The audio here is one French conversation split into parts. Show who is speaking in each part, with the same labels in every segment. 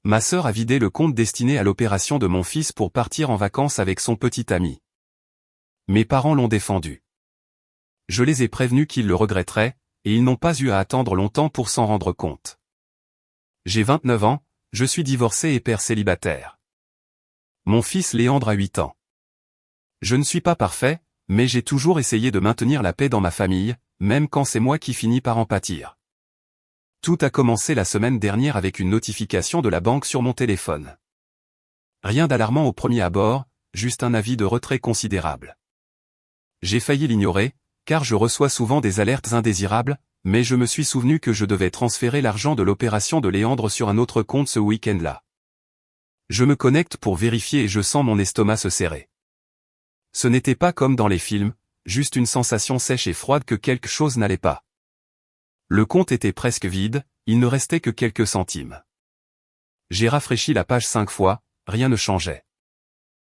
Speaker 1: Ma sœur a vidé le compte destiné à l'opération de mon fils pour partir en vacances avec son petit ami. Mes parents l'ont défendu. Je les ai prévenus qu'ils le regretteraient, et ils n'ont pas eu à attendre longtemps pour s'en rendre compte. J'ai 29 ans, je suis divorcé et père célibataire. Mon fils Léandre a 8 ans. Je ne suis pas parfait, mais j'ai toujours essayé de maintenir la paix dans ma famille, même quand c'est moi qui finis par en pâtir. Tout a commencé la semaine dernière avec une notification de la banque sur mon téléphone. Rien d'alarmant au premier abord, juste un avis de retrait considérable. J'ai failli l'ignorer, car je reçois souvent des alertes indésirables, mais je me suis souvenu que je devais transférer l'argent de l'opération de Léandre sur un autre compte ce week-end-là. Je me connecte pour vérifier et je sens mon estomac se serrer. Ce n'était pas comme dans les films, juste une sensation sèche et froide que quelque chose n'allait pas. Le compte était presque vide, il ne restait que quelques centimes. J'ai rafraîchi la page 5 fois, rien ne changeait.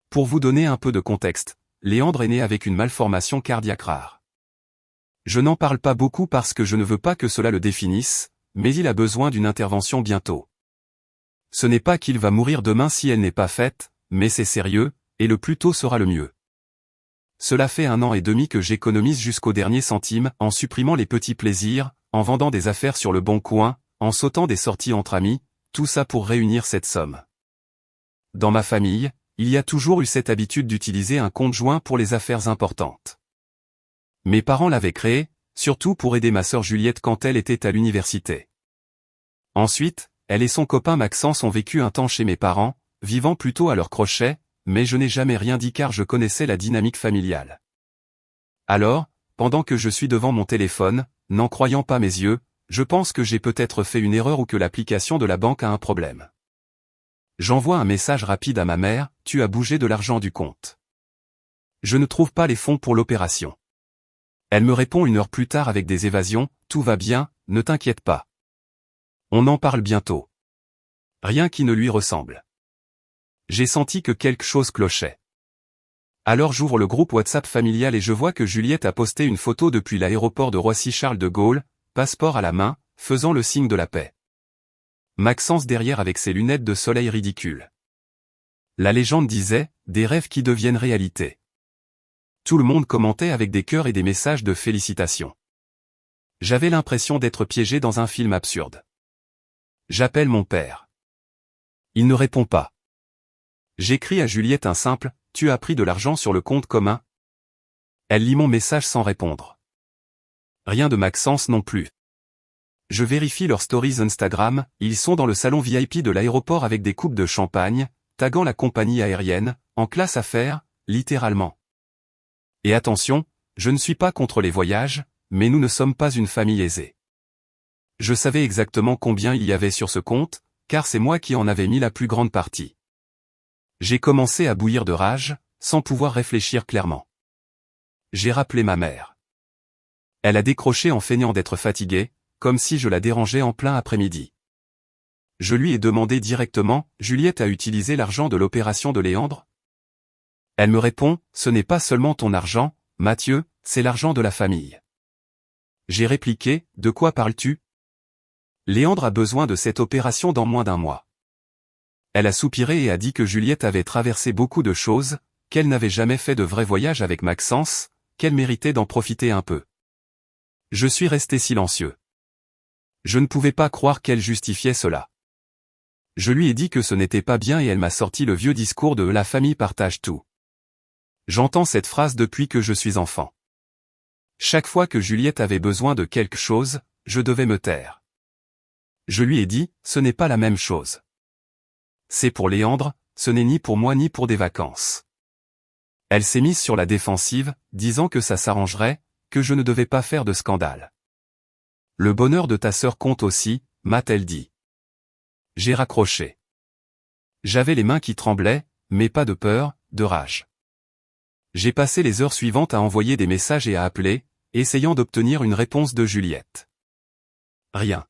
Speaker 1: Pour vous donner un peu de contexte, Léandre est né avec une malformation cardiaque rare. Je n'en parle pas beaucoup parce que je ne veux pas que cela le définisse, mais il a besoin d'une intervention bientôt. Ce n'est pas qu'il va mourir demain si elle n'est pas faite, mais c'est sérieux, et le plus tôt sera le mieux. Cela fait 1 an et demi que j'économise jusqu'au dernier centime, en supprimant les petits plaisirs, en vendant des affaires sur le bon coin, en sautant des sorties entre amis, tout ça pour réunir cette somme. Dans ma famille, il y a toujours eu cette habitude d'utiliser un compte joint pour les affaires importantes. Mes parents l'avaient créé, surtout pour aider ma sœur Juliette quand elle était à l'université. Ensuite, elle et son copain Maxence ont vécu un temps chez mes parents, vivant plutôt à leur crochet, mais je n'ai jamais rien dit car je connaissais la dynamique familiale. Alors, pendant que je suis devant mon téléphone, n'en croyant pas mes yeux, je pense que j'ai peut-être fait une erreur ou que l'application de la banque a un problème. J'envoie un message rapide à ma mère, « Tu as bougé de l'argent du compte. Je ne trouve pas les fonds pour l'opération. » Elle me répond 1 heure plus tard avec des évasions, « Tout va bien, ne t'inquiète pas. On en parle bientôt. » Rien qui ne lui ressemble. J'ai senti que quelque chose clochait. Alors j'ouvre le groupe WhatsApp familial et je vois que Juliette a posté une photo depuis l'aéroport de Roissy-Charles de Gaulle, passeport à la main, faisant le signe de la paix. Maxence derrière avec ses lunettes de soleil ridicules. La légende disait, des rêves qui deviennent réalité. Tout le monde commentait avec des cœurs et des messages de félicitations. J'avais l'impression d'être piégé dans un film absurde. J'appelle mon père. Il ne répond pas. J'écris à Juliette un simple « Tu as pris de l'argent sur le compte commun ?» Elle lit mon message sans répondre. Rien de Maxence non plus. Je vérifie leurs stories Instagram, ils sont dans le salon VIP de l'aéroport avec des coupes de champagne, taguant la compagnie aérienne, en classe affaires, littéralement. Et attention, je ne suis pas contre les voyages, mais nous ne sommes pas une famille aisée. Je savais exactement combien il y avait sur ce compte, car c'est moi qui en avais mis la plus grande partie. J'ai commencé à bouillir de rage, sans pouvoir réfléchir clairement. J'ai rappelé ma mère. Elle a décroché en feignant d'être fatiguée, comme si je la dérangeais en plein après-midi. Je lui ai demandé directement, « Juliette a utilisé l'argent de l'opération de Léandre ?» Elle me répond, « Ce n'est pas seulement ton argent, Mathieu, c'est l'argent de la famille. » J'ai répliqué, « De quoi parles-tu ? Léandre a besoin de cette opération dans moins d'1 mois. » Elle a soupiré et a dit que Juliette avait traversé beaucoup de choses, qu'elle n'avait jamais fait de vrai voyage avec Maxence, qu'elle méritait d'en profiter un peu. Je suis resté silencieux. Je ne pouvais pas croire qu'elle justifiait cela. Je lui ai dit que ce n'était pas bien et elle m'a sorti le vieux discours de « la famille partage tout ». J'entends cette phrase depuis que je suis enfant. Chaque fois que Juliette avait besoin de quelque chose, je devais me taire. Je lui ai dit, ce n'est pas la même chose. C'est pour Léandre, ce n'est ni pour moi ni pour des vacances. Elle s'est mise sur la défensive, disant que ça s'arrangerait, que je ne devais pas faire de scandale. Le bonheur de ta sœur compte aussi, m'a-t-elle dit. J'ai raccroché. J'avais les mains qui tremblaient, mais pas de peur, de rage. J'ai passé les heures suivantes à envoyer des messages et à appeler, essayant d'obtenir une réponse de Juliette. Rien.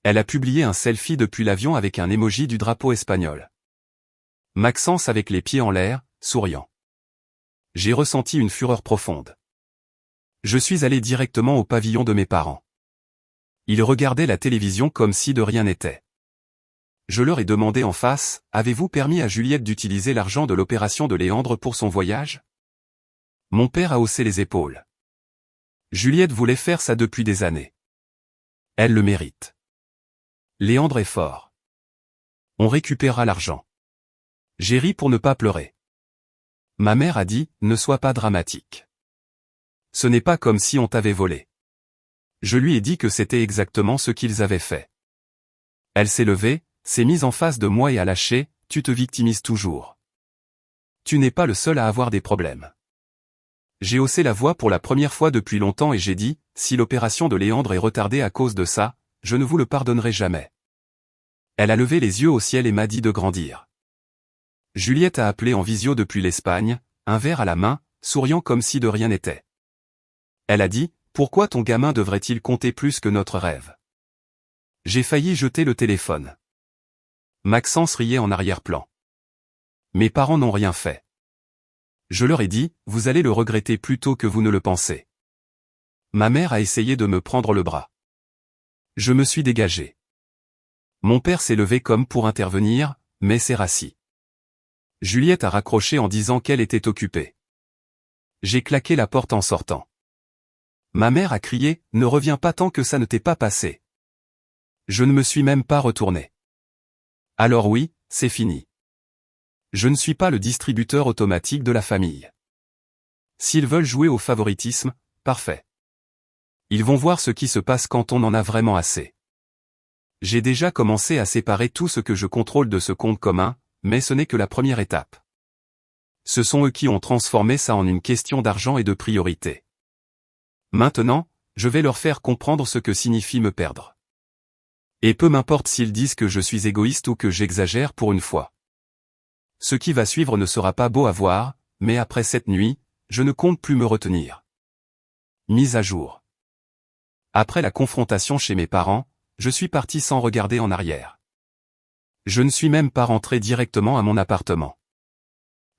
Speaker 1: Elle a publié un selfie depuis l'avion avec un emoji du drapeau espagnol. Maxence avec les pieds en l'air, souriant. J'ai ressenti une fureur profonde. Je suis allé directement au pavillon de mes parents. Ils regardaient la télévision comme si de rien n'était. Je leur ai demandé en face, avez-vous permis à Juliette d'utiliser l'argent de l'opération de Léandre pour son voyage? Mon père a haussé les épaules. Juliette voulait faire ça depuis des années. Elle le mérite. Léandre est fort. On récupérera l'argent. J'ai ri pour ne pas pleurer. Ma mère a dit, ne sois pas dramatique. Ce n'est pas comme si on t'avait volé. Je lui ai dit que c'était exactement ce qu'ils avaient fait. Elle s'est levée, s'est mise en face de moi et a lâché, tu te victimises toujours. Tu n'es pas le seul à avoir des problèmes. J'ai haussé la voix pour la première fois depuis longtemps et j'ai dit, si l'opération de Léandre est retardée à cause de ça, je ne vous le pardonnerai jamais. Elle a levé les yeux au ciel et m'a dit de grandir. Juliette a appelé en visio depuis l'Espagne, un verre à la main, souriant comme si de rien n'était. Elle a dit, pourquoi ton gamin devrait-il compter plus que notre rêve? J'ai failli jeter le téléphone. Maxence riait en arrière-plan. Mes parents n'ont rien fait. Je leur ai dit, vous allez le regretter plus tôt que vous ne le pensez. Ma mère a essayé de me prendre le bras. Je me suis dégagé. Mon père s'est levé comme pour intervenir, mais s'est rassis. Juliette a raccroché en disant qu'elle était occupée. J'ai claqué la porte en sortant. Ma mère a crié, ne reviens pas tant que ça ne t'est pas passé. Je ne me suis même pas retourné. Alors oui, c'est fini. Je ne suis pas le distributeur automatique de la famille. S'ils veulent jouer au favoritisme, parfait. Ils vont voir ce qui se passe quand on en a vraiment assez. J'ai déjà commencé à séparer tout ce que je contrôle de ce compte commun, mais ce n'est que la première étape. Ce sont eux qui ont transformé ça en une question d'argent et de priorité. Maintenant, je vais leur faire comprendre ce que signifie me perdre. Et peu m'importe s'ils disent que je suis égoïste ou que j'exagère pour une fois. Ce qui va suivre ne sera pas beau à voir, mais après cette nuit, je ne compte plus me retenir. Mise à jour. Après la confrontation chez mes parents, je suis parti sans regarder en arrière. Je ne suis même pas rentré directement à mon appartement.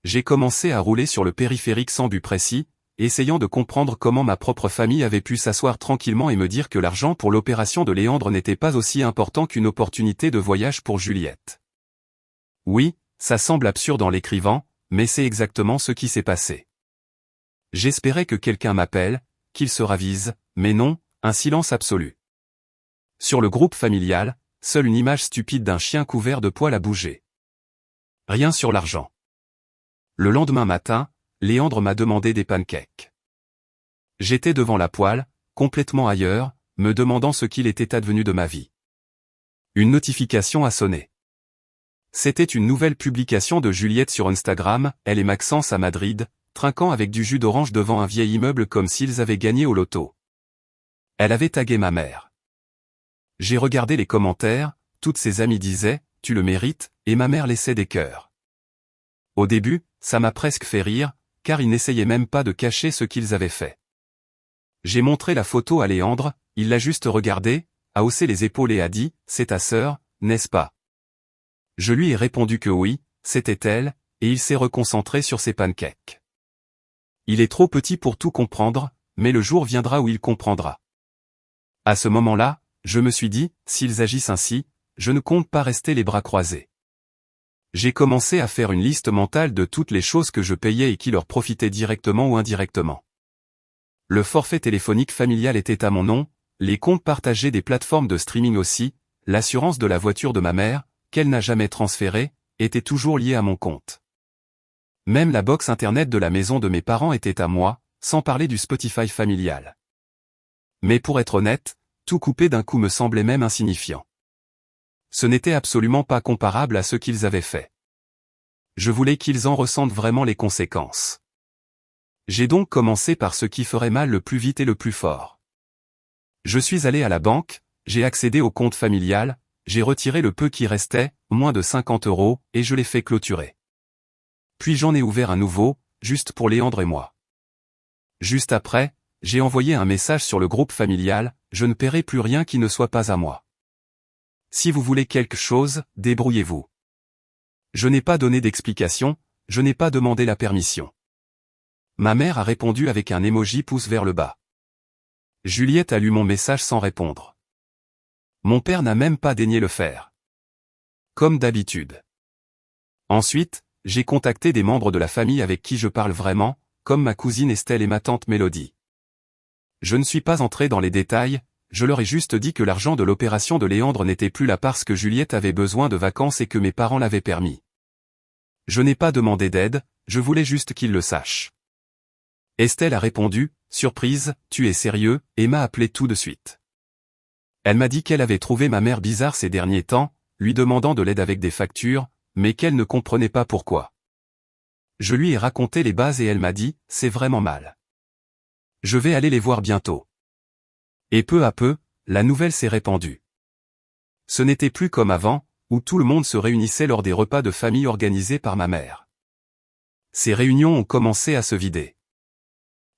Speaker 1: J'ai commencé à rouler sur le périphérique sans but précis, essayant de comprendre comment ma propre famille avait pu s'asseoir tranquillement et me dire que l'argent pour l'opération de Léandre n'était pas aussi important qu'une opportunité de voyage pour Juliette. Oui, ça semble absurde en l'écrivant, mais c'est exactement ce qui s'est passé. J'espérais que quelqu'un m'appelle, qu'il se ravise, mais non, un silence absolu. Sur le groupe familial, seule une image stupide d'un chien couvert de poils a bougé. Rien sur l'argent. Le lendemain matin, Léandre m'a demandé des pancakes. J'étais devant la poêle, complètement ailleurs, me demandant ce qu'il était advenu de ma vie. Une notification a sonné. C'était une nouvelle publication de Juliette sur Instagram, elle et Maxence à Madrid, trinquant avec du jus d'orange devant un vieil immeuble comme s'ils avaient gagné au loto. Elle avait tagué ma mère. J'ai regardé les commentaires, toutes ses amies disaient « tu le mérites » et ma mère laissait des cœurs. Au début, ça m'a presque fait rire, car ils n'essayaient même pas de cacher ce qu'ils avaient fait. J'ai montré la photo à Léandre, il l'a juste regardée, a haussé les épaules et a dit « c'est ta sœur, n'est-ce pas ?» Je lui ai répondu que oui, c'était elle, et il s'est reconcentré sur ses pancakes. Il est trop petit pour tout comprendre, mais le jour viendra où il comprendra. À ce moment-là, je me suis dit, s'ils agissent ainsi, je ne compte pas rester les bras croisés. J'ai commencé à faire une liste mentale de toutes les choses que je payais et qui leur profitaient directement ou indirectement. Le forfait téléphonique familial était à mon nom, les comptes partagés des plateformes de streaming aussi, l'assurance de la voiture de ma mère, qu'elle n'a jamais transférée, était toujours liée à mon compte. Même la box internet de la maison de mes parents était à moi, sans parler du Spotify familial. Mais pour être honnête, tout couper d'un coup me semblait même insignifiant. Ce n'était absolument pas comparable à ce qu'ils avaient fait. Je voulais qu'ils en ressentent vraiment les conséquences. J'ai donc commencé par ce qui ferait mal le plus vite et le plus fort. Je suis allé à la banque, j'ai accédé au compte familial, j'ai retiré le peu qui restait, moins de 50 €, et je l'ai fait clôturer. Puis j'en ai ouvert un nouveau, juste pour Léandre et moi. Juste après, j'ai envoyé un message sur le groupe familial, je ne paierai plus rien qui ne soit pas à moi. Si vous voulez quelque chose, débrouillez-vous. Je n'ai pas donné d'explication, je n'ai pas demandé la permission. Ma mère a répondu avec un emoji pouce vers le bas. Juliette a lu mon message sans répondre. Mon père n'a même pas daigné le faire. comme d'habitude. Ensuite, j'ai contacté des membres de la famille avec qui je parle vraiment, comme ma cousine Estelle et ma tante Mélodie. Je ne suis pas entré dans les détails, je leur ai juste dit que l'argent de l'opération de Léandre n'était plus là parce que Juliette avait besoin de vacances et que mes parents l'avaient permis. Je n'ai pas demandé d'aide, je voulais juste qu'ils le sachent. Estelle a répondu, surprise, tu es sérieux, et m'a appelé tout de suite. Elle m'a dit qu'elle avait trouvé ma mère bizarre ces derniers temps, lui demandant de l'aide avec des factures, mais qu'elle ne comprenait pas pourquoi. Je lui ai raconté les bases et elle m'a dit, c'est vraiment mal. Je vais aller les voir bientôt. Et peu à peu, la nouvelle s'est répandue. Ce n'était plus comme avant, où tout le monde se réunissait lors des repas de famille organisés par ma mère. Ces réunions ont commencé à se vider.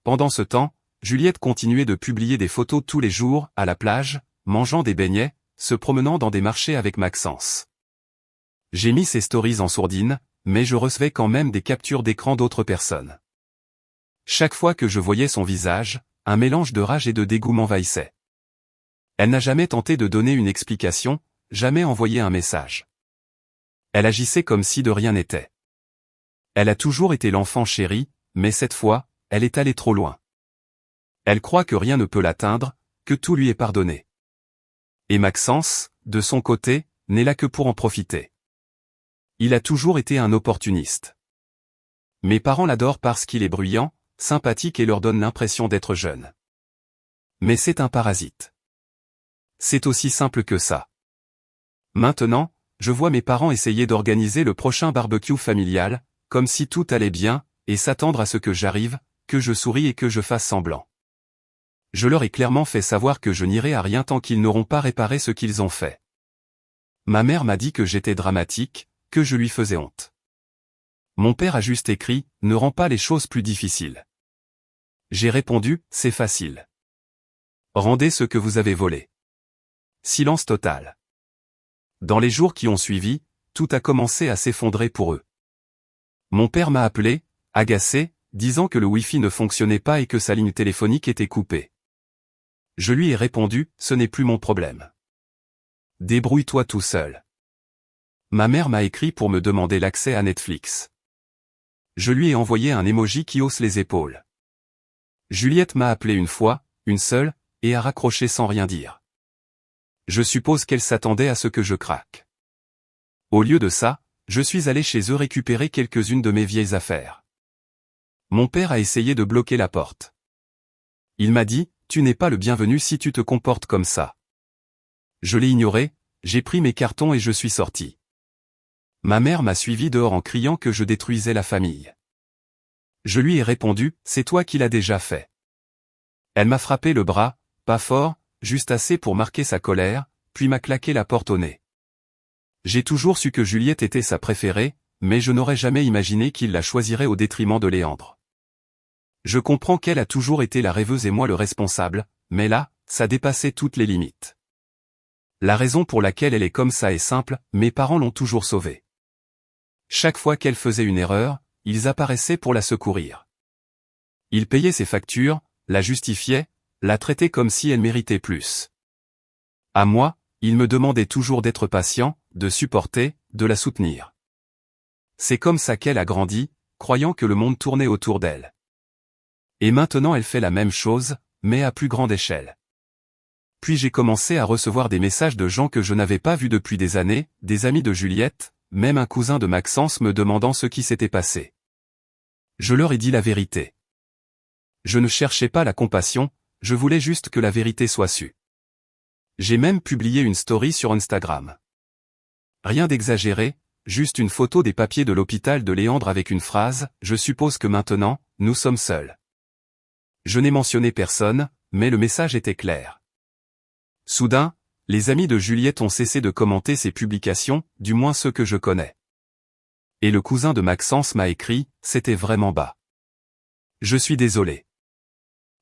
Speaker 1: Pendant ce temps, Juliette continuait de publier des photos tous les jours, à la plage, mangeant des beignets, se promenant dans des marchés avec Maxence. J'ai mis ces stories en sourdine, mais je recevais quand même des captures d'écran d'autres personnes. Chaque fois que je voyais son visage, un mélange de rage et de dégoût m'envahissait. Elle n'a jamais tenté de donner une explication, jamais envoyé un message. Elle agissait comme si de rien n'était. Elle a toujours été l'enfant chéri, mais cette fois, elle est allée trop loin. Elle croit que rien ne peut l'atteindre, que tout lui est pardonné. Et Maxence, de son côté, n'est là que pour en profiter. Il a toujours été un opportuniste. Mes parents l'adorent parce qu'il est bruyant, sympathique et leur donne l'impression d'être jeune. Mais c'est un parasite. C'est aussi simple que ça. Maintenant, je vois mes parents essayer d'organiser le prochain barbecue familial, comme si tout allait bien, et s'attendre à ce que j'arrive, que je souris et que je fasse semblant. Je leur ai clairement fait savoir que je n'irai à rien tant qu'ils n'auront pas réparé ce qu'ils ont fait. Ma mère m'a dit que j'étais dramatique, que je lui faisais honte. Mon père a juste écrit, ne rends pas les choses plus difficiles. J'ai répondu, c'est facile. Rendez ce que vous avez volé. Silence total. Dans les jours qui ont suivi, tout a commencé à s'effondrer pour eux. Mon père m'a appelé, agacé, disant que le Wi-Fi ne fonctionnait pas et que sa ligne téléphonique était coupée. Je lui ai répondu, ce n'est plus mon problème. Débrouille-toi tout seul. Ma mère m'a écrit pour me demander l'accès à Netflix. Je lui ai envoyé un emoji qui hausse les épaules. Juliette m'a appelé une fois, une seule, et a raccroché sans rien dire. Je suppose qu'elle s'attendait à ce que je craque. Au lieu de ça, je suis allé chez eux récupérer quelques-unes de mes vieilles affaires. Mon père a essayé de bloquer la porte. Il m'a dit, tu n'es pas le bienvenu si tu te comportes comme ça. Je l'ai ignoré, j'ai pris mes cartons et je suis sorti. Ma mère m'a suivi dehors en criant que je détruisais la famille. Je lui ai répondu, c'est toi qui l'as déjà fait. Elle m'a frappé le bras, pas fort, juste assez pour marquer sa colère, puis m'a claqué la porte au nez. J'ai toujours su que Juliette était sa préférée, mais je n'aurais jamais imaginé qu'il la choisirait au détriment de Léandre. Je comprends qu'elle a toujours été la rêveuse et moi le responsable, mais là, ça dépassait toutes les limites. La raison pour laquelle elle est comme ça est simple, mes parents l'ont toujours sauvée. Chaque fois qu'elle faisait une erreur, ils apparaissaient pour la secourir. Ils payaient ses factures, la justifiaient, la traitaient comme si elle méritait plus. À moi, ils me demandaient toujours d'être patient, de supporter, de la soutenir. C'est comme ça qu'elle a grandi, croyant que le monde tournait autour d'elle. Et maintenant elle fait la même chose, mais à plus grande échelle. Puis j'ai commencé à recevoir des messages de gens que je n'avais pas vus depuis des années, des amis de Juliette, même un cousin de Maxence me demandant ce qui s'était passé. Je leur ai dit la vérité. Je ne cherchais pas la compassion, je voulais juste que la vérité soit sue. J'ai même publié une story sur Instagram. Rien d'exagéré, juste une photo des papiers de l'hôpital de Léandre avec une phrase, je suppose que maintenant, nous sommes seuls. Je n'ai mentionné personne, mais le message était clair. Soudain, les amis de Juliette ont cessé de commenter ses publications, du moins ceux que je connais. Et le cousin de Maxence m'a écrit, c'était vraiment bas. Je suis désolé.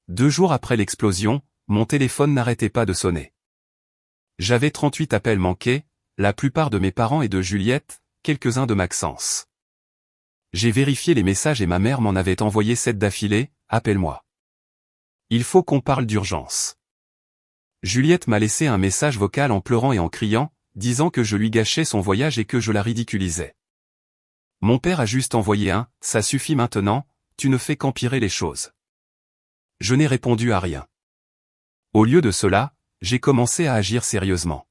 Speaker 1: 2 jours après l'explosion, mon téléphone n'arrêtait pas de sonner. J'avais 38 appels manqués, la plupart de mes parents et de Juliette, quelques-uns de Maxence. J'ai vérifié les messages et ma mère m'en avait envoyé 7 d'affilée, appelle-moi. Il faut qu'on parle d'urgence. Juliette m'a laissé un message vocal en pleurant et en criant, disant que je lui gâchais son voyage et que je la ridiculisais. Mon père a juste envoyé un « ça suffit maintenant, tu ne fais qu'empirer les choses ». Je n'ai répondu à rien. Au lieu de cela, j'ai commencé à agir sérieusement.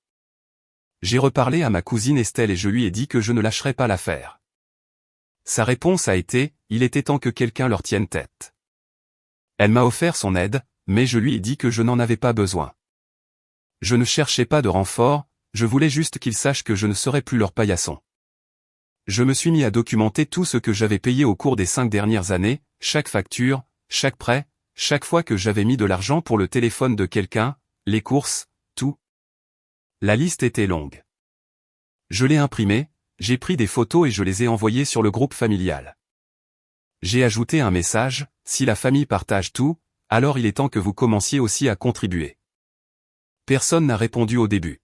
Speaker 1: J'ai reparlé à ma cousine Estelle et je lui ai dit que je ne lâcherais pas l'affaire. Sa réponse a été « il était temps que quelqu'un leur tienne tête ». Elle m'a offert son aide, mais je lui ai dit que je n'en avais pas besoin. Je ne cherchais pas de renfort, je voulais juste qu'ils sachent que je ne serais plus leur paillasson. Je me suis mis à documenter tout ce que j'avais payé au cours des 5 dernières années, chaque facture, chaque prêt, chaque fois que j'avais mis de l'argent pour le téléphone de quelqu'un, les courses, tout. La liste était longue. Je l'ai imprimée, j'ai pris des photos et je les ai envoyées sur le groupe familial. J'ai ajouté un message, si la famille partage tout, alors il est temps que vous commenciez aussi à contribuer. Personne n'a répondu au début.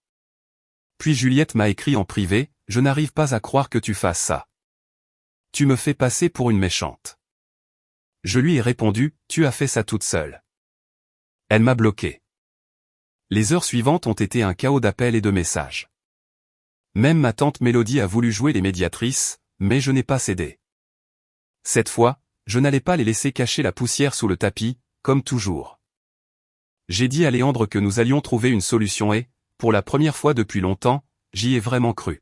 Speaker 1: Puis Juliette m'a écrit en privé, je n'arrive pas à croire que tu fasses ça. Tu me fais passer pour une méchante. Je lui ai répondu, tu as fait ça toute seule. Elle m'a bloqué. Les heures suivantes ont été un chaos d'appels et de messages. Même ma tante Mélodie a voulu jouer les médiatrices, mais je n'ai pas cédé. Cette fois, je n'allais pas les laisser cacher la poussière sous le tapis, comme toujours. J'ai dit à Léandre que nous allions trouver une solution et, pour la première fois depuis longtemps, j'y ai vraiment cru.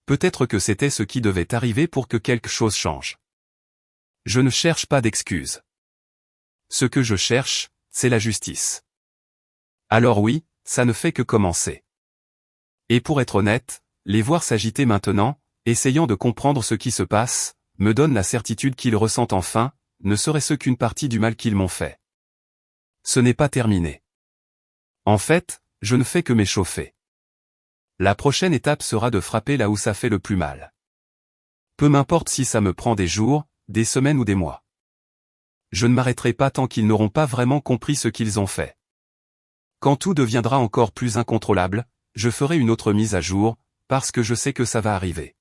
Speaker 1: Peut-être que c'était ce qui devait arriver pour que quelque chose change. Je ne cherche pas d'excuses. Ce que je cherche, c'est la justice. Alors oui, ça ne fait que commencer. Et pour être honnête, les voir s'agiter maintenant, essayant de comprendre ce qui se passe, me donne la certitude qu'ils ressentent enfin, ne serait-ce qu'une partie du mal qu'ils m'ont fait. Ce n'est pas terminé. En fait, je ne fais que m'échauffer. La prochaine étape sera de frapper là où ça fait le plus mal. Peu m'importe si ça me prend des jours, des semaines ou des mois. Je ne m'arrêterai pas tant qu'ils n'auront pas vraiment compris ce qu'ils ont fait. Quand tout deviendra encore plus incontrôlable, je ferai une autre mise à jour, parce que je sais que ça va arriver.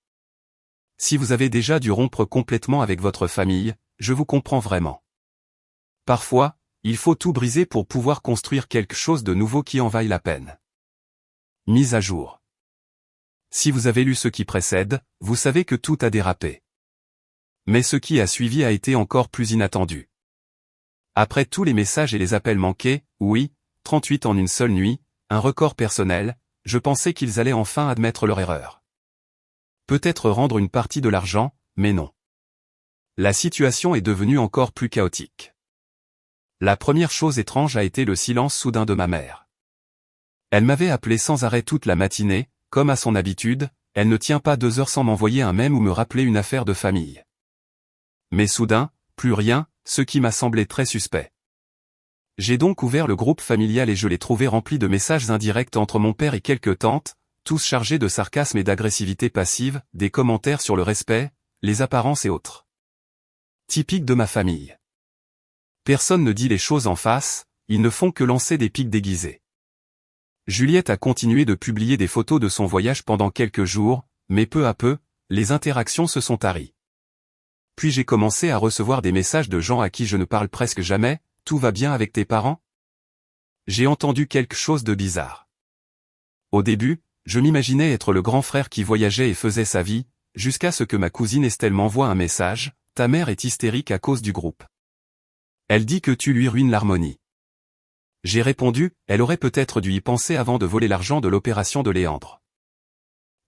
Speaker 1: Si vous avez déjà dû rompre complètement avec votre famille, je vous comprends vraiment. Parfois, il faut tout briser pour pouvoir construire quelque chose de nouveau qui en vaille la peine. Mise à jour. Si vous avez lu ce qui précède, vous savez que tout a dérapé. Mais ce qui a suivi a été encore plus inattendu. Après tous les messages et les appels manqués, oui, 38 en une seule nuit, un record personnel, je pensais qu'ils allaient enfin admettre leur erreur. Peut-être rendre une partie de l'argent, mais non. La situation est devenue encore plus chaotique. La première chose étrange a été le silence soudain de ma mère. Elle m'avait appelé sans arrêt toute la matinée, comme à son habitude, elle ne tient pas 2 heures sans m'envoyer un mème ou me rappeler une affaire de famille. Mais soudain, plus rien, ce qui m'a semblé très suspect. J'ai donc ouvert le groupe familial et je l'ai trouvé rempli de messages indirects entre mon père et quelques tantes, tous chargés de sarcasme et d'agressivité passive, des commentaires sur le respect, les apparences et autres. Typique de ma famille. Personne ne dit les choses en face, ils ne font que lancer des pics déguisés. Juliette a continué de publier des photos de son voyage pendant quelques jours, mais peu à peu, les interactions se sont taries. Puis j'ai commencé à recevoir des messages de gens à qui je ne parle presque jamais, « Tout va bien avec tes parents ?» J'ai entendu quelque chose de bizarre. Au début, je m'imaginais être le grand frère qui voyageait et faisait sa vie, jusqu'à ce que ma cousine Estelle m'envoie un message, « Ta mère est hystérique à cause du groupe. Elle dit que tu lui ruines l'harmonie. » J'ai répondu, elle aurait peut-être dû y penser avant de voler l'argent de l'opération de Léandre.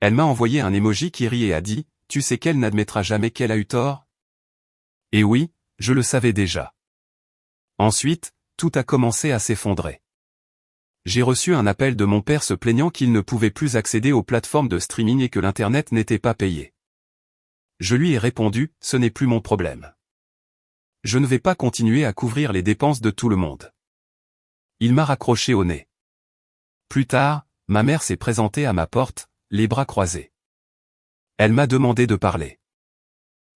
Speaker 1: Elle m'a envoyé un emoji qui rit et a dit, « Tu sais qu'elle n'admettra jamais qu'elle a eu tort ?» Et oui, je le savais déjà. Ensuite, tout a commencé à s'effondrer. J'ai reçu un appel de mon père se plaignant qu'il ne pouvait plus accéder aux plateformes de streaming et que l'Internet n'était pas payé. Je lui ai répondu, ce n'est plus mon problème. Je ne vais pas continuer à couvrir les dépenses de tout le monde. Il m'a raccroché au nez. Plus tard, ma mère s'est présentée à ma porte, les bras croisés. Elle m'a demandé de parler.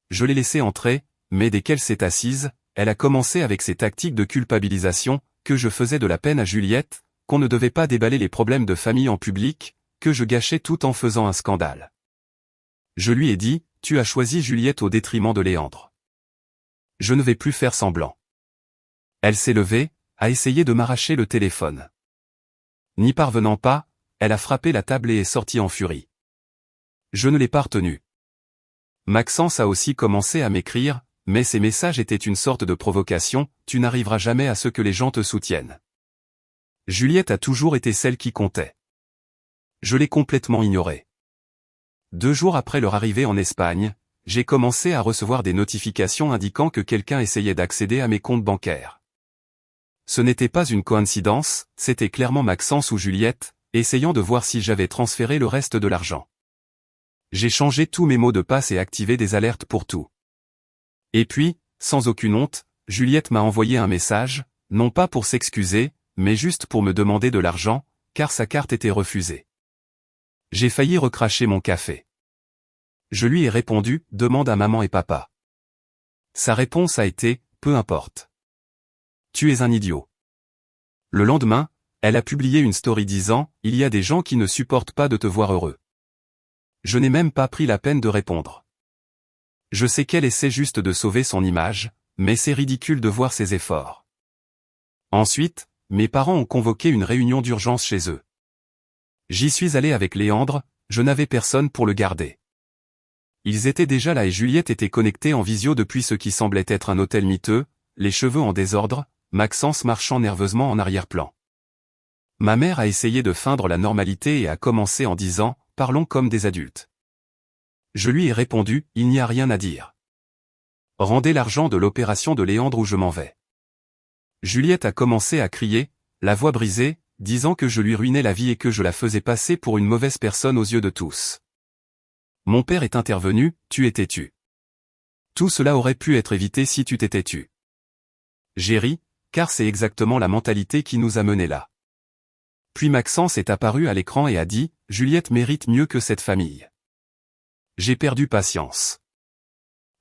Speaker 1: Je l'ai laissée entrer, mais dès qu'elle s'est assise, elle a commencé avec ses tactiques de culpabilisation, que je faisais de la peine à Juliette, qu'on ne devait pas déballer les problèmes de famille en public, que je gâchais tout en faisant un scandale. Je lui ai dit, tu as choisi Juliette au détriment de Léandre. Je ne vais plus faire semblant. Elle s'est levée, a essayé de m'arracher le téléphone. N'y parvenant pas, elle a frappé la table et est sortie en furie. Je ne l'ai pas retenue. Maxence a aussi commencé à m'écrire, mais ces messages étaient une sorte de provocation, tu n'arriveras jamais à ce que les gens te soutiennent. Juliette a toujours été celle qui comptait. Je l'ai complètement ignorée. 2 jours après leur arrivée en Espagne, j'ai commencé à recevoir des notifications indiquant que quelqu'un essayait d'accéder à mes comptes bancaires. Ce n'était pas une coïncidence, c'était clairement Maxence ou Juliette, essayant de voir si j'avais transféré le reste de l'argent. J'ai changé tous mes mots de passe et activé des alertes pour tout. Et puis, sans aucune honte, Juliette m'a envoyé un message, non pas pour s'excuser, mais juste pour me demander de l'argent, car sa carte était refusée. J'ai failli recracher mon café. Je lui ai répondu, demande à maman et papa. Sa réponse a été, peu importe. Tu es un idiot. Le lendemain, elle a publié une story disant, il y a des gens qui ne supportent pas de te voir heureux. Je n'ai même pas pris la peine de répondre. Je sais qu'elle essaie juste de sauver son image, mais c'est ridicule de voir ses efforts. Ensuite, mes parents ont convoqué une réunion d'urgence chez eux. J'y suis allé avec Léandre, je n'avais personne pour le garder. Ils étaient déjà là et Juliette était connectée en visio depuis ce qui semblait être un hôtel miteux, les cheveux en désordre, Maxence marchant nerveusement en arrière-plan. Ma mère a essayé de feindre la normalité et a commencé en disant, parlons comme des adultes. Je lui ai répondu, il n'y a rien à dire. Rendez l'argent de l'opération de Léandre ou je m'en vais. Juliette a commencé à crier, la voix brisée, disant que je lui ruinais la vie et que je la faisais passer pour une mauvaise personne aux yeux de tous. Mon père est intervenu, tu es têtu. Tout cela aurait pu être évité si tu t'étais tu. J'ai ri, car c'est exactement la mentalité qui nous a menés là. Puis Maxence est apparu à l'écran et a dit, Juliette mérite mieux que cette famille. J'ai perdu patience.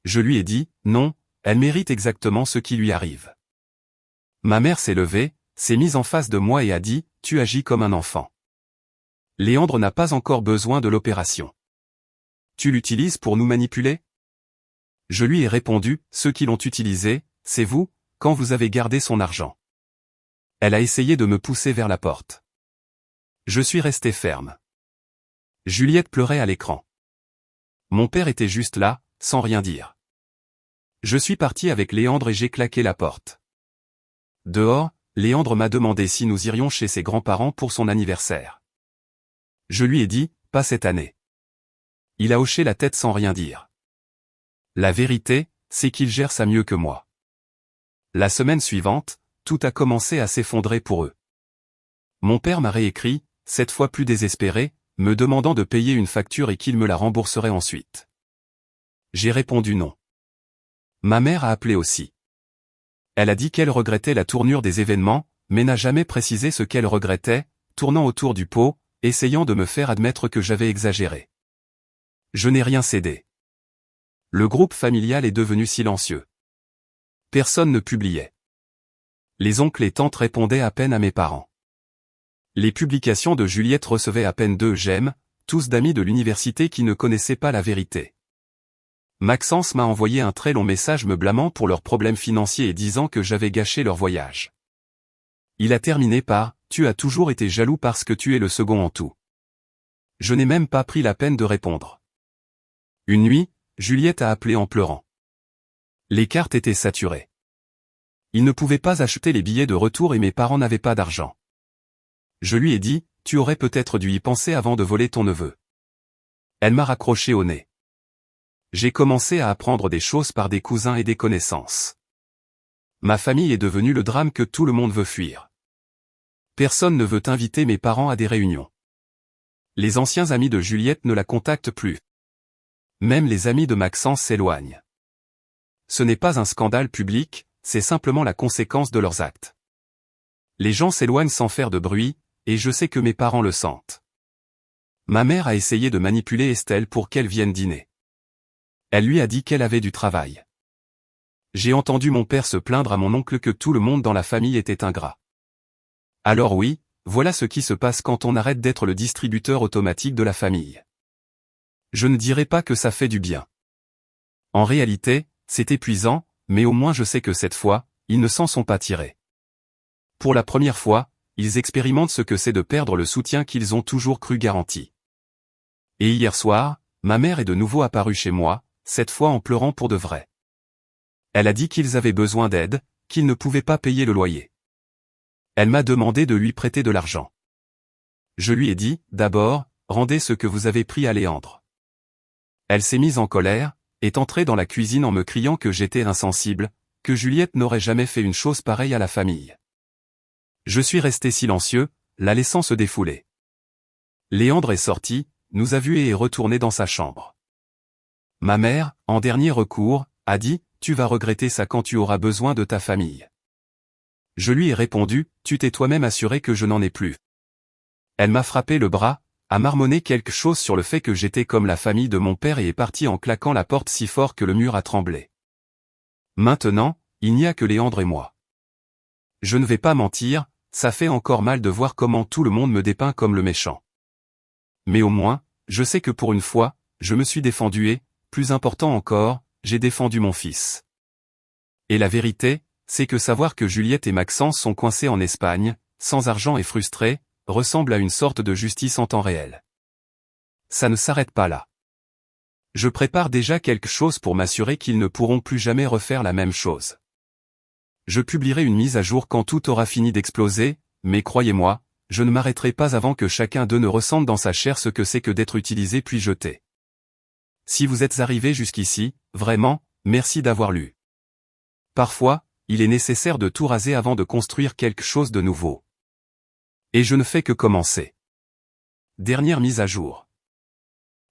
Speaker 1: Je lui ai dit, non, elle mérite exactement ce qui lui arrive. Ma mère s'est levée, s'est mise en face de moi et a dit, tu agis comme un enfant. Léandre n'a pas encore besoin de l'opération. Tu l'utilises pour nous manipuler? Je lui ai répondu, ceux qui l'ont utilisé, c'est vous, quand vous avez gardé son argent. Elle a essayé de me pousser vers la porte. Je suis resté ferme. Juliette pleurait à l'écran. Mon père était juste là, sans rien dire. Je suis parti avec Léandre et j'ai claqué la porte. Dehors, Léandre m'a demandé si nous irions chez ses grands-parents pour son anniversaire. Je lui ai dit, pas cette année. Il a hoché la tête sans rien dire. La vérité, c'est qu'il gère ça mieux que moi. La semaine suivante, tout a commencé à s'effondrer pour eux. Mon père m'a réécrit, cette fois plus désespéré, me demandant de payer une facture et qu'il me la rembourserait ensuite. J'ai répondu non. Ma mère a appelé aussi. Elle a dit qu'elle regrettait la tournure des événements, mais n'a jamais précisé ce qu'elle regrettait, tournant autour du pot, essayant de me faire admettre que j'avais exagéré. Je n'ai rien cédé. Le groupe familial est devenu silencieux. Personne ne publiait. Les oncles et tantes répondaient à peine à mes parents. Les publications de Juliette recevaient à peine 2 j'aime, tous d'amis de l'université qui ne connaissaient pas la vérité. Maxence m'a envoyé un très long message me blâmant pour leurs problèmes financiers et disant que j'avais gâché leur voyage. Il a terminé par « Tu as toujours été jaloux parce que tu es le second en tout ». Je n'ai même pas pris la peine de répondre. Une nuit, Juliette a appelé en pleurant. Les cartes étaient saturées. Ils ne pouvaient pas acheter les billets de retour et mes parents n'avaient pas d'argent. Je lui ai dit, tu aurais peut-être dû y penser avant de voler ton neveu. Elle m'a raccroché au nez. J'ai commencé à apprendre des choses par des cousins et des connaissances. Ma famille est devenue le drame que tout le monde veut fuir. Personne ne veut inviter mes parents à des réunions. Les anciens amis de Juliette ne la contactent plus. Même les amis de Maxence s'éloignent. Ce n'est pas un scandale public, c'est simplement la conséquence de leurs actes. Les gens s'éloignent sans faire de bruit, et je sais que mes parents le sentent. Ma mère a essayé de manipuler Estelle pour qu'elle vienne dîner. Elle lui a dit qu'elle avait du travail. J'ai entendu mon père se plaindre à mon oncle que tout le monde dans la famille était ingrat. Alors oui, voilà ce qui se passe quand on arrête d'être le distributeur automatique de la famille. Je ne dirais pas que ça fait du bien. En réalité, c'est épuisant, mais au moins je sais que cette fois, ils ne s'en sont pas tirés. Pour la première fois, ils expérimentent ce que c'est de perdre le soutien qu'ils ont toujours cru garanti. Et hier soir, ma mère est de nouveau apparue chez moi, cette fois en pleurant pour de vrai. Elle a dit qu'ils avaient besoin d'aide, qu'ils ne pouvaient pas payer le loyer. Elle m'a demandé de lui prêter de l'argent. Je lui ai dit, d'abord, rendez ce que vous avez pris à Léandre. Elle s'est mise en colère, est entrée dans la cuisine en me criant que j'étais insensible, que Juliette n'aurait jamais fait une chose pareille à la famille. Je suis resté silencieux, la laissant se défouler. Léandre est sorti, nous a vus et est retourné dans sa chambre. Ma mère, en dernier recours, a dit, tu vas regretter ça quand tu auras besoin de ta famille. Je lui ai répondu, tu t'es toi-même assuré que je n'en ai plus. Elle m'a frappé le bras, a marmonné quelque chose sur le fait que j'étais comme la famille de mon père et est partie en claquant la porte si fort que le mur a tremblé. Maintenant, il n'y a que Léandre et moi. Je ne vais pas mentir, ça fait encore mal de voir comment tout le monde me dépeint comme le méchant. Mais au moins, je sais que pour une fois, je me suis défendu et, plus important encore, j'ai défendu mon fils. Et la vérité, c'est que savoir que Juliette et Maxence sont coincés en Espagne, sans argent et frustrés, ressemble à une sorte de justice en temps réel. Ça ne s'arrête pas là. Je prépare déjà quelque chose pour m'assurer qu'ils ne pourront plus jamais refaire la même chose. Je publierai une mise à jour quand tout aura fini d'exploser, mais croyez-moi, je ne m'arrêterai pas avant que chacun d'eux ne ressente dans sa chair ce que c'est que d'être utilisé puis jeté. Si vous êtes arrivé jusqu'ici, vraiment, merci d'avoir lu. Parfois, il est nécessaire de tout raser avant de construire quelque chose de nouveau. Et je ne fais que commencer. Dernière mise à jour.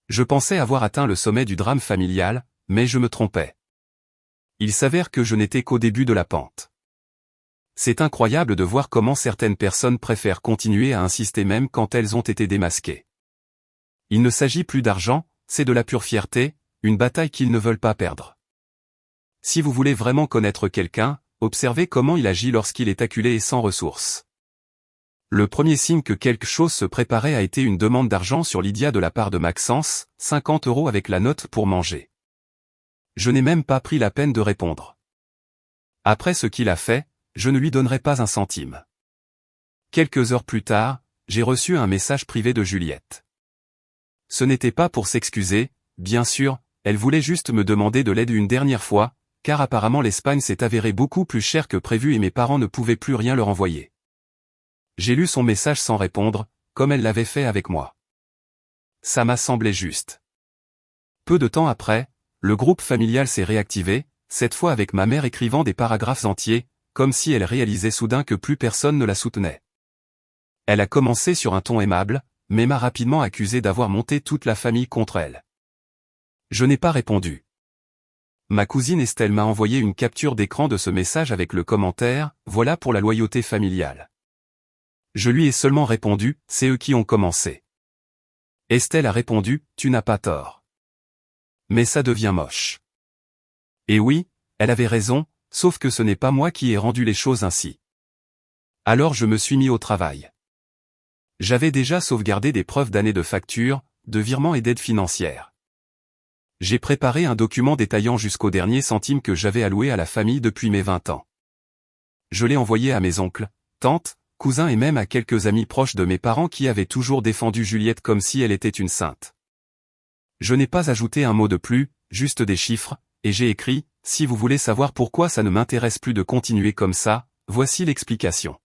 Speaker 1: Je pensais avoir atteint le sommet du drame familial, mais je me trompais. Il s'avère que je n'étais qu'au début de la pente. C'est incroyable de voir comment certaines personnes préfèrent continuer à insister même quand elles ont été démasquées. Il ne s'agit plus d'argent, c'est de la pure fierté, une bataille qu'ils ne veulent pas perdre. Si vous voulez vraiment connaître quelqu'un, observez comment il agit lorsqu'il est acculé et sans ressources. Le premier signe que quelque chose se préparait a été une demande d'argent sur Lydia de la part de Maxence, 50 € avec la note pour manger. Je n'ai même pas pris la peine de répondre. Après ce qu'il a fait, je ne lui donnerai pas un centime. Quelques heures plus tard, j'ai reçu un message privé de Juliette. Ce n'était pas pour s'excuser, bien sûr, elle voulait juste me demander de l'aide une dernière fois, car apparemment l'Espagne s'est avérée beaucoup plus chère que prévu et mes parents ne pouvaient plus rien leur envoyer. J'ai lu son message sans répondre, comme elle l'avait fait avec moi. Ça m'a semblé juste. Peu de temps après, le groupe familial s'est réactivé, cette fois avec ma mère écrivant des paragraphes entiers, comme si elle réalisait soudain que plus personne ne la soutenait. Elle a commencé sur un ton aimable, mais m'a rapidement accusé d'avoir monté toute la famille contre elle. Je n'ai pas répondu. Ma cousine Estelle m'a envoyé une capture d'écran de ce message avec le commentaire « Voilà pour la loyauté familiale ». Je lui ai seulement répondu « C'est eux qui ont commencé ». Estelle a répondu « Tu n'as pas tort. Mais ça devient moche. » Et oui, elle avait raison, sauf que ce n'est pas moi qui ai rendu les choses ainsi. Alors je me suis mis au travail. J'avais déjà sauvegardé des preuves d'années de factures, de virements et d'aides financières. J'ai préparé un document détaillant jusqu'au dernier centime que j'avais alloué à la famille depuis mes 20 ans. Je l'ai envoyé à mes oncles, tantes, cousins et même à quelques amis proches de mes parents qui avaient toujours défendu Juliette comme si elle était une sainte. Je n'ai pas ajouté un mot de plus, juste des chiffres, et j'ai écrit « Si vous voulez savoir pourquoi ça ne m'intéresse plus de continuer comme ça, voici l'explication. »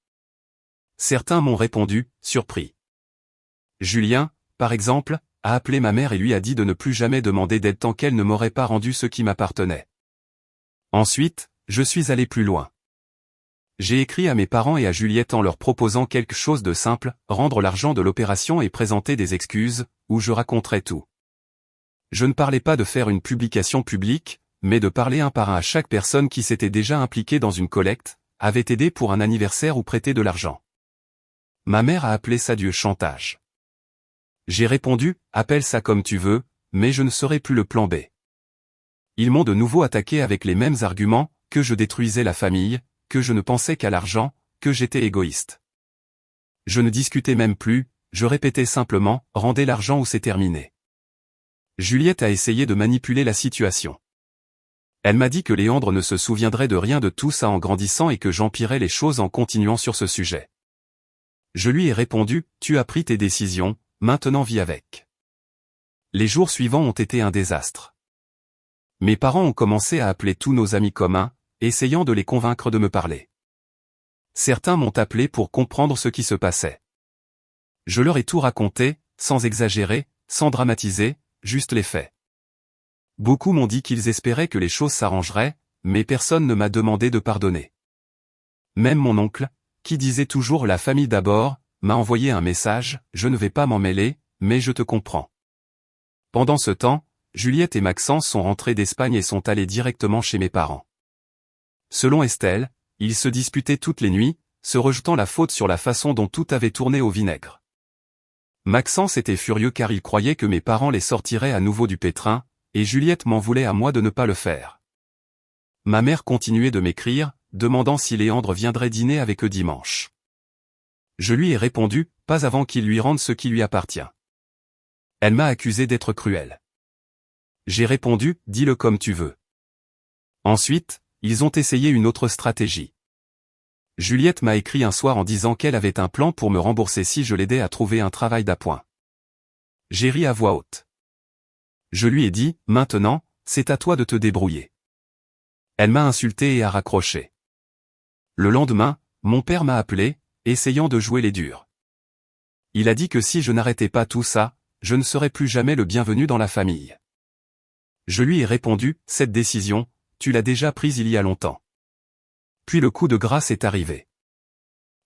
Speaker 1: Certains m'ont répondu, surpris. Julien, par exemple, a appelé ma mère et lui a dit de ne plus jamais demander d'aide tant qu'elle ne m'aurait pas rendu ce qui m'appartenait. Ensuite, je suis allé plus loin. J'ai écrit à mes parents et à Juliette en leur proposant quelque chose de simple, rendre l'argent de l'opération et présenter des excuses, où je raconterais tout. Je ne parlais pas de faire une publication publique, mais de parler un par un à chaque personne qui s'était déjà impliquée dans une collecte, avait aidé pour un anniversaire ou prêté de l'argent. Ma mère a appelé ça du chantage. J'ai répondu, appelle ça comme tu veux, mais je ne serai plus le plan B. Ils m'ont de nouveau attaqué avec les mêmes arguments, que je détruisais la famille, que je ne pensais qu'à l'argent, que j'étais égoïste. Je ne discutais même plus, je répétais simplement, rendez l'argent ou c'est terminé. Juliette a essayé de manipuler la situation. Elle m'a dit que Léandre ne se souviendrait de rien de tout ça en grandissant et que j'empirais les choses en continuant sur ce sujet. Je lui ai répondu, tu as pris tes décisions, maintenant vis avec. Les jours suivants ont été un désastre. Mes parents ont commencé à appeler tous nos amis communs, essayant de les convaincre de me parler. Certains m'ont appelé pour comprendre ce qui se passait. Je leur ai tout raconté, sans exagérer, sans dramatiser, juste les faits. Beaucoup m'ont dit qu'ils espéraient que les choses s'arrangeraient, mais personne ne m'a demandé de pardonner. Même mon oncle, qui disait toujours la famille d'abord, m'a envoyé un message, je ne vais pas m'en mêler, mais je te comprends. Pendant ce temps, Juliette et Maxence sont rentrés d'Espagne et sont allés directement chez mes parents. Selon Estelle, ils se disputaient toutes les nuits, se rejetant la faute sur la façon dont tout avait tourné au vinaigre. Maxence était furieux car il croyait que mes parents les sortiraient à nouveau du pétrin, et Juliette m'en voulait à moi de ne pas le faire. Ma mère continuait de m'écrire, demandant si Léandre viendrait dîner avec eux dimanche. Je lui ai répondu, pas avant qu'il lui rende ce qui lui appartient. Elle m'a accusé d'être cruel. J'ai répondu, dis-le comme tu veux. Ensuite, ils ont essayé une autre stratégie. Juliette m'a écrit un soir en disant qu'elle avait un plan pour me rembourser si je l'aidais à trouver un travail d'appoint. J'ai ri à voix haute. Je lui ai dit, maintenant, c'est à toi de te débrouiller. Elle m'a insulté et a raccroché. Le lendemain, mon père m'a appelé, essayant de jouer les durs. Il a dit que si je n'arrêtais pas tout ça, je ne serais plus jamais le bienvenu dans la famille. Je lui ai répondu, cette décision, tu l'as déjà prise il y a longtemps. Puis le coup de grâce est arrivé.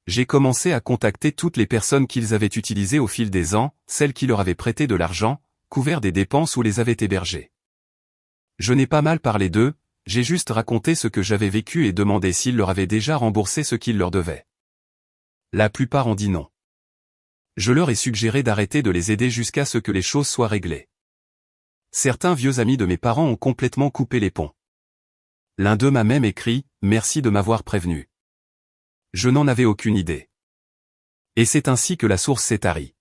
Speaker 1: J'ai commencé à contacter toutes les personnes qu'ils avaient utilisées au fil des ans, celles qui leur avaient prêté de l'argent, couvert des dépenses ou les avaient hébergées. Je n'ai pas mal parlé d'eux, j'ai juste raconté ce que j'avais vécu et demandé s'ils leur avaient déjà remboursé ce qu'ils leur devaient. La plupart ont dit non. Je leur ai suggéré d'arrêter de les aider jusqu'à ce que les choses soient réglées. Certains vieux amis de mes parents ont complètement coupé les ponts. L'un d'eux m'a même écrit, merci de m'avoir prévenu. Je n'en avais aucune idée. Et c'est ainsi que la source s'est tarie.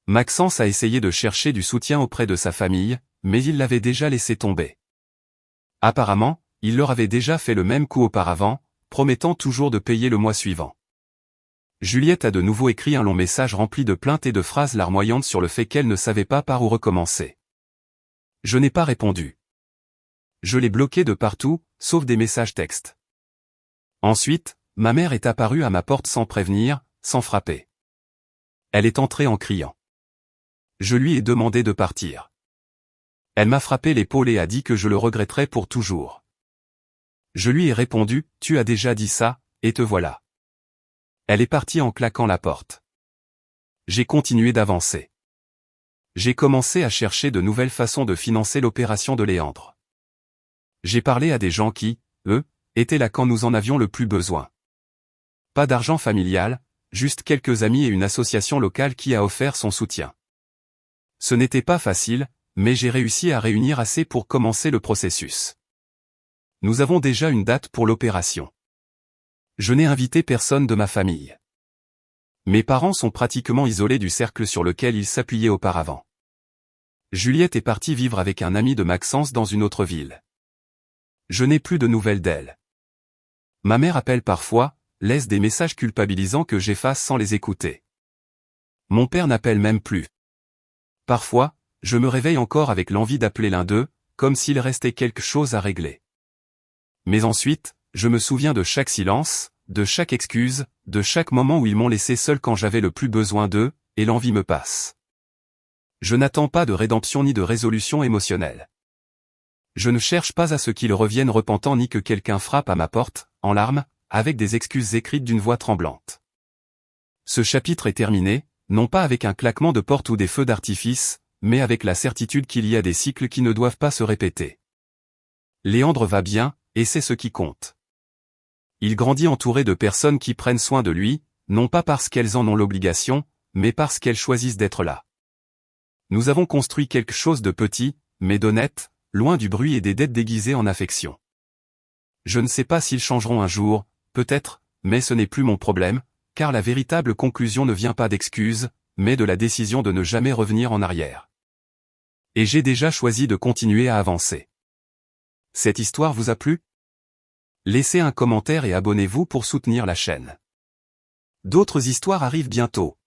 Speaker 1: Maxence a essayé de chercher du soutien auprès de sa famille, mais il l'avait déjà laissé tomber. Apparemment, il leur avait déjà fait le même coup auparavant, promettant toujours de payer le mois suivant. Juliette a de nouveau écrit un long message rempli de plaintes et de phrases larmoyantes sur le fait qu'elle ne savait pas par où recommencer. Je n'ai pas répondu. Je l'ai bloqué de partout, sauf des messages textes. Ensuite, ma mère est apparue à ma porte sans prévenir, sans frapper. Elle est entrée en criant. Je lui ai demandé de partir. Elle m'a frappé l'épaule et a dit que je le regretterais pour toujours. Je lui ai répondu, tu as déjà dit ça, et te voilà. Elle est partie en claquant la porte. J'ai continué d'avancer. J'ai commencé à chercher de nouvelles façons de financer l'opération de Léandre. J'ai parlé à des gens qui, eux, étaient là quand nous en avions le plus besoin. Pas d'argent familial, juste quelques amis et une association locale qui a offert son soutien. Ce n'était pas facile, mais j'ai réussi à réunir assez pour commencer le processus. Nous avons déjà une date pour l'opération. Je n'ai invité personne de ma famille. Mes parents sont pratiquement isolés du cercle sur lequel ils s'appuyaient auparavant. Juliette est partie vivre avec un ami de Maxence dans une autre ville. Je n'ai plus de nouvelles d'elle. Ma mère appelle parfois, laisse des messages culpabilisants que j'efface sans les écouter. Mon père n'appelle même plus. Parfois, je me réveille encore avec l'envie d'appeler l'un d'eux, comme s'il restait quelque chose à régler. Mais ensuite, je me souviens de chaque silence, de chaque excuse, de chaque moment où ils m'ont laissé seul quand j'avais le plus besoin d'eux, et l'envie me passe. Je n'attends pas de rédemption ni de résolution émotionnelle. Je ne cherche pas à ce qu'ils reviennent repentants ni que quelqu'un frappe à ma porte, en larmes, avec des excuses écrites d'une voix tremblante. Ce chapitre est terminé, non pas avec un claquement de porte ou des feux d'artifice, mais avec la certitude qu'il y a des cycles qui ne doivent pas se répéter. Léandre va bien, et c'est ce qui compte. Il grandit entouré de personnes qui prennent soin de lui, non pas parce qu'elles en ont l'obligation, mais parce qu'elles choisissent d'être là. Nous avons construit quelque chose de petit, mais d'honnête, loin du bruit et des dettes déguisées en affection. Je ne sais pas s'ils changeront un jour, peut-être, mais ce n'est plus mon problème, car la véritable conclusion ne vient pas d'excuses, mais de la décision de ne jamais revenir en arrière. Et j'ai déjà choisi de continuer à avancer. Cette histoire vous a plu? Laissez un commentaire et abonnez-vous pour soutenir la chaîne. D'autres histoires arrivent bientôt.